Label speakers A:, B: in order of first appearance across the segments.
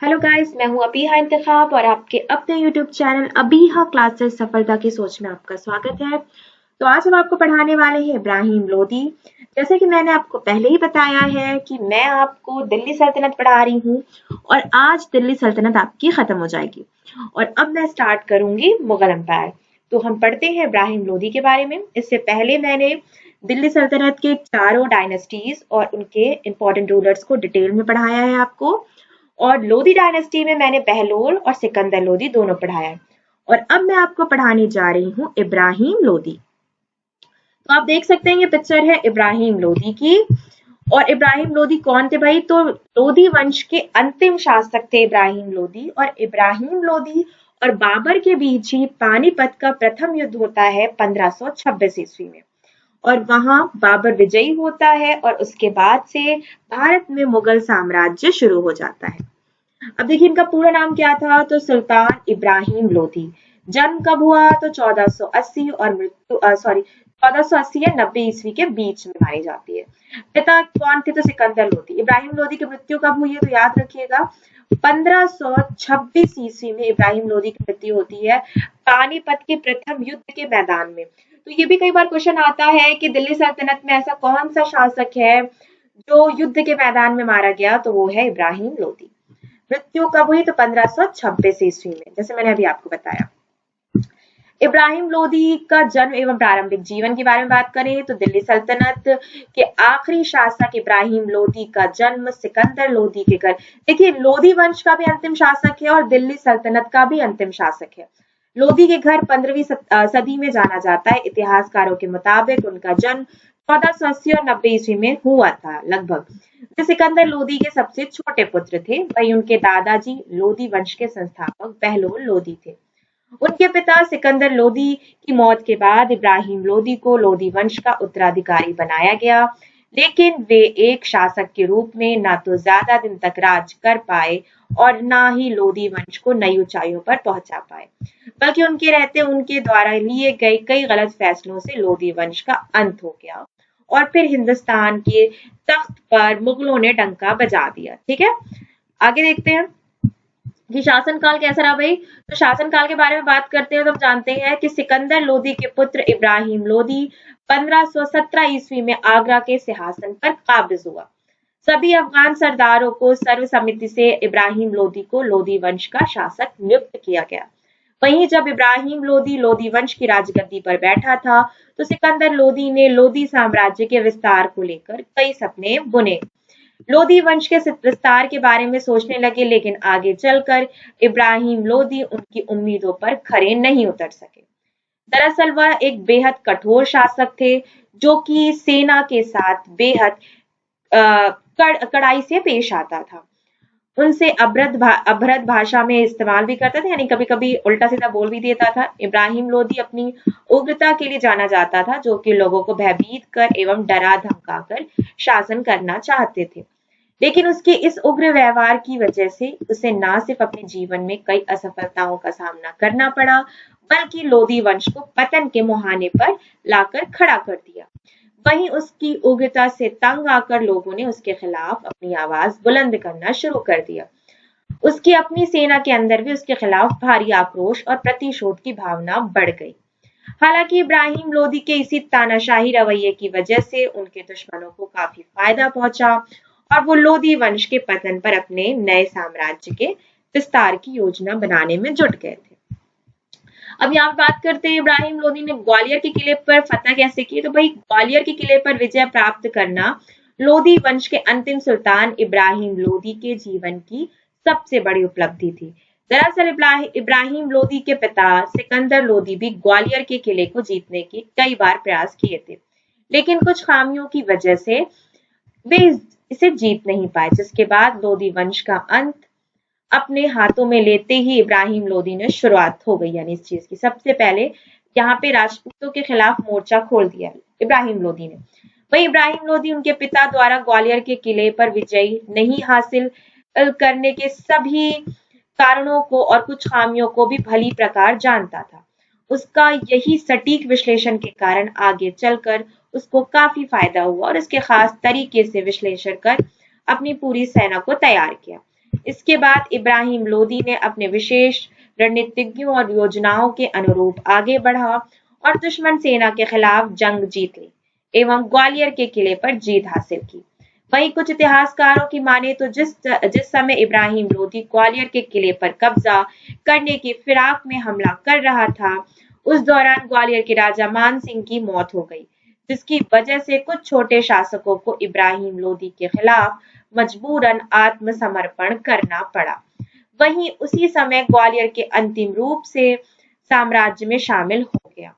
A: Hello guys, मैं हूं अबीहा इंतखाब और आपके अपने यूट्यूब चैनल अबीहा क्लासेस सफलता की सोच में आपका स्वागत है। तो आज हम आपको पढ़ाने वाले हैं इब्राहिम लोदी। जैसे कि मैंने आपको पहले ही बताया है कि मैं आपको दिल्ली सल्तनत पढ़ा रही हूँ और आज दिल्ली सल्तनत आपकी खत्म हो जाएगी और अब मैं स्टार्ट करूंगी मुगल एम्पायर। तो हम पढ़ते हैं इब्राहिम लोदी के बारे में। इससे पहले मैंने दिल्ली सल्तनत के चारों डायनेस्टीज और उनके इंपॉर्टेंट रूलर्स को डिटेल में पढ़ाया है आपको। और लोदी डायनेस्टी में मैंने बहलोल और सिकंदर लोदी दोनों पढ़ाया है। और अब मैं आपको पढ़ाने जा रही हूँ इब्राहिम लोदी। तो आप देख सकते हैं ये पिक्चर है इब्राहिम लोदी की। और इब्राहिम लोदी कौन थे भाई? तो लोदी वंश के अंतिम शासक थे इब्राहिम लोदी। और इब्राहिम लोदी और बाबर के बीच ही पानीपत का प्रथम युद्ध होता है 1526 ईस्वी में। और वहां बाबर विजयी होता है और उसके बाद से भारत में मुगल साम्राज्य शुरू हो जाता है। अब देखिए इनका पूरा नाम क्या था? तो सुल्तान इब्राहिम लोदी। जन्म कब हुआ? तो 1480 और मृत्यु 1480 या 90 ईस्वी के बीच में मानी जाती है। पिता कौन थे? तो सिकंदर लोदी। इब्राहिम लोदी की मृत्यु कब हुई है? तो याद रखिएगा 1526 ईस्वी में इब्राहिम लोदी की मृत्यु होती है पानीपत के प्रथम युद्ध के मैदान में। तो ये भी कई बार क्वेश्चन आता है कि दिल्ली सल्तनत में ऐसा कौन सा शासक है जो युद्ध के मैदान में मारा गया? तो वो है इब्राहिम लोदी। मृत्यु कब हुई? तो 1526 ईस्वी में, जैसे मैंने अभी आपको बताया। इब्राहिम लोदी का जन्म एवं प्रारंभिक जीवन के बारे में बात करें तो दिल्ली सल्तनत के आखिरी शासक इब्राहिम लोदी का जन्म सिकंदर लोदी के घर। देखिए लोदी वंश का भी अंतिम शासक है और दिल्ली सल्तनत का भी अंतिम शासक है। लोदी के घर 15वीं सदी में जाना जाता है। इतिहासकारों के मुताबिक उनका जन्म 1480 और 90 ईस्वी में हुआ था लगभग। वे सिकंदर लोदी के सबसे छोटे पुत्र थे। वही उनके दादाजी लोदी वंश के संस्थापक बहलोल लोदी थे। उनके पिता सिकंदर लोदी की मौत के बाद इब्राहिम लोदी को लोदी वंश का उत्तराधिकारी बनाया गया, लेकिन वे एक शासक के रूप में ना तो ज्यादा दिन तक राज कर पाए और ना ही लोदी वंश को नई ऊंचाइयों पर पहुंचा पाए, बल्कि उनके रहते उनके द्वारा लिए गए कई गलत फैसलों से लोदी वंश का अंत हो गया और फिर हिंदुस्तान के तख्त पर मुगलों ने डंका बजा दिया। ठीक है, आगे देखते हैं कि शासनकाल कैसा रहा भाई। तो शासनकाल के बारे में बात करते हैं तो हम जानते हैं कि सिकंदर लोदी के पुत्र इब्राहिम लोदी 1517 ईस्वी में आगरा के सिंहासन पर काबिज हुआ। सभी अफगान सरदारों को सर्वसम्मति से इब्राहिम लोदी को लोदी वंश का शासक नियुक्त किया गया। वहीं जब इब्राहिम लोदी लोदी वंश की राजगद्दी पर बैठा था तो सिकंदर लोदी ने लोदी साम्राज्य के विस्तार को लेकर कई सपने बुने। लोदी वंश के विस्तार के बारे में सोचने लगे, लेकिन आगे चलकर इब्राहिम लोदी उनकी उम्मीदों पर खरे नहीं उतर सके। दरअसल वह एक बेहद कठोर शासक थे जो कि सेना के साथ बेहद कड़ाई से पेश आता था। उनसे अभ्रद भाषा में इस्तेमाल भी करता था, यानी कभी कभी उल्टा सीधा बोल भी देता था। इब्राहिम लोदी अपनी उग्रता के लिए जाना जाता था, जो कि लोगों को भयभीत कर एवं डरा धमका कर शासन करना चाहते थे। लेकिन उसके इस उग्र व्यवहार की वजह से उसे न सिर्फ अपने जीवन में कई असफलताओं का सामना करना पड़ा, बल्कि लोदी वंश को पतन के मुहाने पर लाकर खड़ा कर दिया। वहीं उसकी उग्रता से तंग आकर लोगों ने उसके खिलाफ अपनी आवाज बुलंद करना शुरू कर दिया। उसकी अपनी सेना के अंदर भी उसके खिलाफ भारी आक्रोश और प्रतिशोध की भावना बढ़ गई। हालांकि इब्राहिम लोदी के इसी तानाशाही रवैये की वजह से उनके दुश्मनों को काफी फायदा पहुंचा और वो लोदी वंश के पतन पर अपने नए साम्राज्य के विस्तार की योजना बनाने में जुट गए थे। अब यहाँ बात करते हैं इब्राहिम लोदी ने ग्वालियर के किले पर फतह कैसे की। तो भाई ग्वालियर के किले पर विजय प्राप्त करना लोदी वंश के अंतिम सुल्तान इब्राहिम लोदी के जीवन की सबसे बड़ी उपलब्धि थी। दरअसल इब्राहिम लोदी के पिता सिकंदर लोदी भी ग्वालियर के किले को जीतने के कई बार प्रयास किए थे, लेकिन कुछ खामियों की वजह से वे इसे जीत नहीं पाए, जिसके बाद लोदी वंश का अंत अपने हाथों में लेते ही इब्राहिम लोदी ने शुरुआत हो गई, यानी इस चीज की। सबसे पहले यहाँ पे राजपूतों के खिलाफ मोर्चा खोल दिया इब्राहिम लोदी ने। वही इब्राहिम लोदी उनके पिता द्वारा ग्वालियर के किले पर विजय नहीं हासिल करने के सभी कारणों को और कुछ खामियों को भी भली प्रकार जानता था। उसका यही सटीक विश्लेषण के कारण आगे चलकर उसको काफी फायदा हुआ और इसके खास तरीके से विश्लेषण कर अपनी पूरी सेना को तैयार किया। इसके बाद इब्राहिम लोदी ने अपने विशेष रणनीतिज्ञों और योजनाओं के अनुरूप आगे बढ़ा और दुश्मन सेना के खिलाफ जंग जीत ली एवं ग्वालियर के किले पर जीत हासिल की। वहीं कुछ इतिहासकारों की माने तो जिस समय इब्राहिम लोदी ग्वालियर के किले पर कब्जा करने की फिराक में हमला कर रहा था, उस दौरान ग्वालियर के राजा मान सिंह की मौत हो गई, जिसकी वजह से कुछ छोटे शासकों को इब्राहिम लोदी के खिलाफ मजबूरन आत्मसमर्पण करना पड़ा। वहीं उसी समय ग्वालियर के अंतिम रूप से साम्राज्य में शामिल हो गया।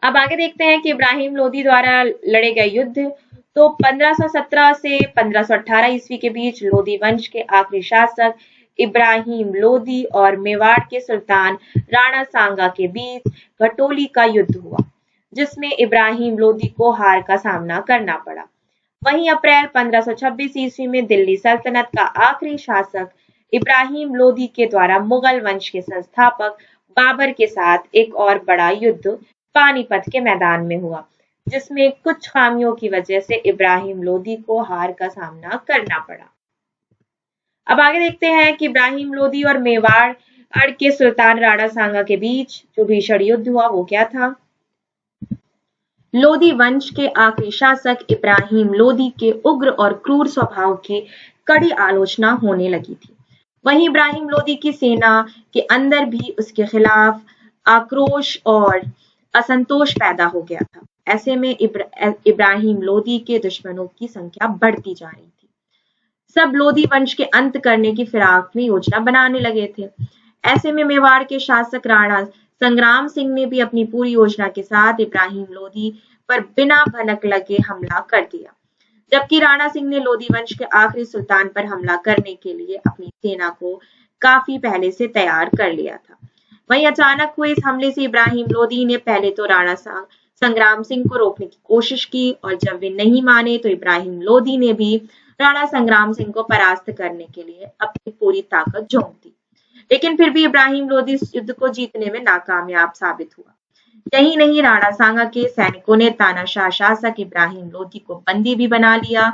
A: अब आगे देखते हैं कि इब्राहिम लोदी द्वारा लड़े गए युद्ध। तो 1517 से 1518 ईस्वी के बीच लोदी वंश के आखिरी शासक इब्राहिम लोदी और मेवाड़ के सुल्तान राणा सांगा के बीच घटोली का युद्ध हुआ, जिसमें इब्राहिम लोदी को हार का सामना करना पड़ा। वहीं अप्रैल 1526 ईस्वी में दिल्ली सल्तनत का आखिरी शासक इब्राहिम लोदी के द्वारा मुगल वंश के संस्थापक बाबर के साथ एक और बड़ा युद्ध पानीपत के मैदान में हुआ, जिसमें कुछ खामियों की वजह से इब्राहिम लोदी को हार का सामना करना पड़ा। अब आगे देखते हैं कि इब्राहिम लोदी और मेवाड़ के सुल्तान राणा सांगा के बीच जो भीषण युद्ध हुआ वो क्या था। लोदी वंश के आखिरी शासक इब्राहिम लोदी के उग्र और क्रूर स्वभाव की कड़ी आलोचना होने लगी थी। वहीं इब्राहिम लोदी की सेना के अंदर भी उसके खिलाफ आक्रोश और असंतोष पैदा हो गया था। ऐसे में इब्राहिम लोदी के दुश्मनों की संख्या बढ़ती जा रही थी। सब लोदी वंश के अंत करने की फिराक में योजना बनाने लगे थे। ऐसे में मेवाड़ के शासक राणा संग्राम सिंह ने भी अपनी पूरी योजना के साथ इब्राहिम लोदी पर बिना भनक लगे हमला कर दिया, जबकि राणा सिंह ने लोदी वंश के आखिरी सुल्तान पर हमला करने के लिए अपनी सेना को काफी पहले से तैयार कर लिया था। वहीं अचानक हुए इस हमले से इब्राहिम लोदी ने पहले तो राणा संग्राम सिंह को रोकने की कोशिश की और जब वे नहीं माने तो इब्राहिम लोदी ने भी राणा संग्राम सिंह को परास्त करने के लिए अपनी पूरी ताकत झोंक दी। लेकिन फिर भी इब्राहिम लोदी इस युद्ध को जीतने में नाकामयाब साबित हुआ। यही नहीं, राणा सांगा के सैनिकों ने तानाशाह शासक इब्राहिम लोदी को बंदी भी बना लिया,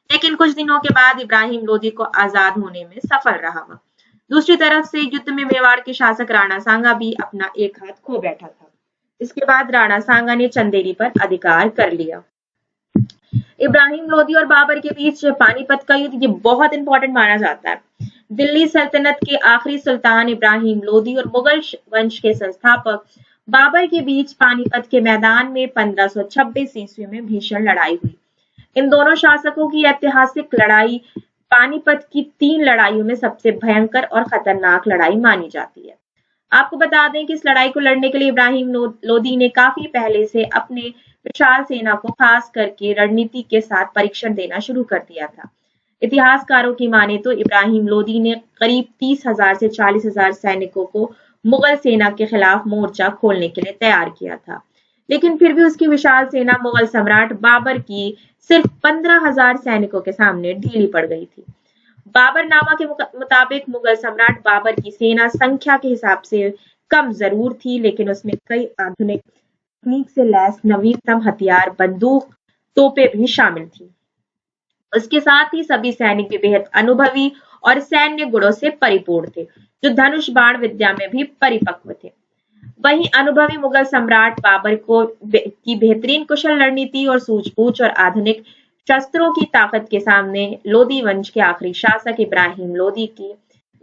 A: लेकिन कुछ दिनों के बाद इब्राहिम लोदी को आजाद होने में सफल रहा। दूसरी तरफ से युद्ध में मेवाड़ के शासक राणा सांगा भी अपना एक हाथ खो बैठा था। इसके बाद राणा सांगा ने चंदेरी पर अधिकार कर लिया। इब्राहिम लोदी और बाबर के बीच पानीपत का युद्ध ये बहुत इंपॉर्टेंट माना जाता है। दिल्ली सल्तनत के आखिरी सुल्तान इब्राहिम लोदी और मुगल वंश के संस्थापक बाबर के बीच पानीपत के मैदान में 1526 ईस्वी में भीषण लड़ाई हुई। इन दोनों शासकों की ऐतिहासिक लड़ाई पानीपत की 3 लड़ाइयों में सबसे भयंकर और खतरनाक लड़ाई मानी जाती है। आपको बता दें कि इस लड़ाई को लड़ने के लिए इब्राहिम लोदी ने काफी पहले से अपने विशाल सेना को खास करके रणनीति के साथ परीक्षण देना शुरू कर दिया था। इतिहासकारों की माने तो इब्राहिम लोदी ने करीब 30,000 से 40,000 सैनिकों को मुगल सेना के खिलाफ मोर्चा खोलने के लिए तैयार किया था, लेकिन फिर भी उसकी विशाल सेना मुगल सम्राट बाबर की सिर्फ 15,000 सैनिकों के सामने ढीली पड़ गई थी। बाबरनामा के मुताबिक मुगल सम्राट बाबर की सेना संख्या के हिसाब से कम जरूर थी, लेकिन उसमें कई आधुनिक तकनीक से लैस नवीनतम हथियार, बंदूक, तोपें भी शामिल थी। उसके साथ ही सभी सैनिक भी बेहद अनुभवी और सैन्य गुणों से परिपूर्ण थे, जो धनुष बाण विद्या में भी परिपक्व थे। वहीं अनुभवी मुगल सम्राट बाबर की बेहतरीन कुशल रणनीति और सूझबूझ और आधुनिक शस्त्रों की ताकत के सामने लोदी वंश के आखिरी शासक इब्राहिम लोदी की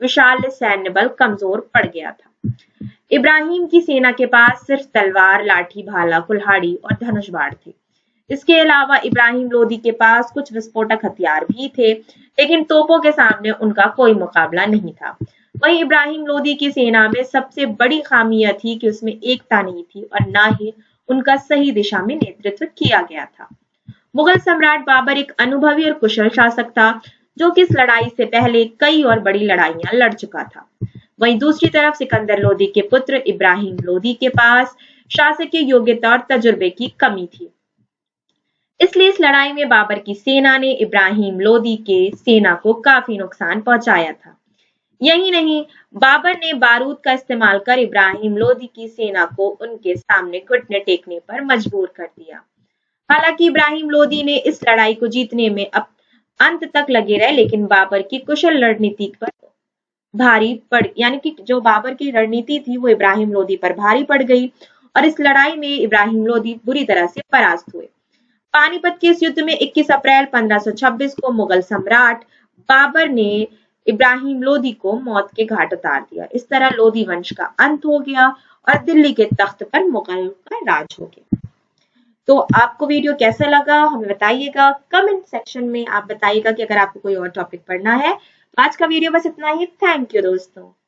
A: विशाल सैन्य बल कमजोर पड़ गया था। इब्राहिम की सेना के पास सिर्फ तलवार, लाठी, भाला, कुल्हाड़ी और धनुष बाण थे। इसके अलावा इब्राहिम लोदी के पास कुछ विस्फोटक हथियार भी थे, लेकिन तोपों के सामने उनका कोई मुकाबला नहीं था। वहीं इब्राहिम लोदी की सेना में सबसे बड़ी खामी यह थी कि उसमें एकता नहीं थी और न ही उनका सही दिशा में नेतृत्व किया गया था। मुगल सम्राट बाबर एक अनुभवी और कुशल शासक था, जो कि इस लड़ाई से पहले कई और बड़ी लड़ाइयां लड़ चुका था। वहीं दूसरी तरफ सिकंदर लोदी के पुत्र इब्राहिम लोदी के पास शासकीय योग्यता और तजुर्बे की कमी थी। इसलिए इस लड़ाई में बाबर की सेना ने इब्राहिम लोदी के सेना को काफी नुकसान पहुंचाया था। यही नहीं, बाबर ने बारूद का इस्तेमाल कर इब्राहिम लोदी की सेना को उनके सामने घुटने टेकने पर मजबूर कर दिया। हालांकि इब्राहिम लोदी ने इस लड़ाई को जीतने में अंत तक लगे रहे, लेकिन बाबर की कुशल रणनीति पर भारी पड़, यानी कि जो बाबर की रणनीति थी वो इब्राहिम लोदी पर भारी पड़ गई और इस लड़ाई में इब्राहिम लोदी बुरी तरह से परास्त हुए। पानीपत के इस युद्ध में 21 अप्रैल 1526 को मुगल सम्राट बाबर ने इब्राहिम लोदी को मौत के घाट उतार दिया। इस तरह लोदी वंश का अंत हो गया और दिल्ली के तख्त पर मुगल का राज हो गया। तो आपको वीडियो कैसा लगा हमें बताइएगा, कमेंट सेक्शन में आप बताइएगा कि अगर आपको कोई और टॉपिक पढ़ना है। आज का वीडियो बस इतना ही। थैंक यू दोस्तों।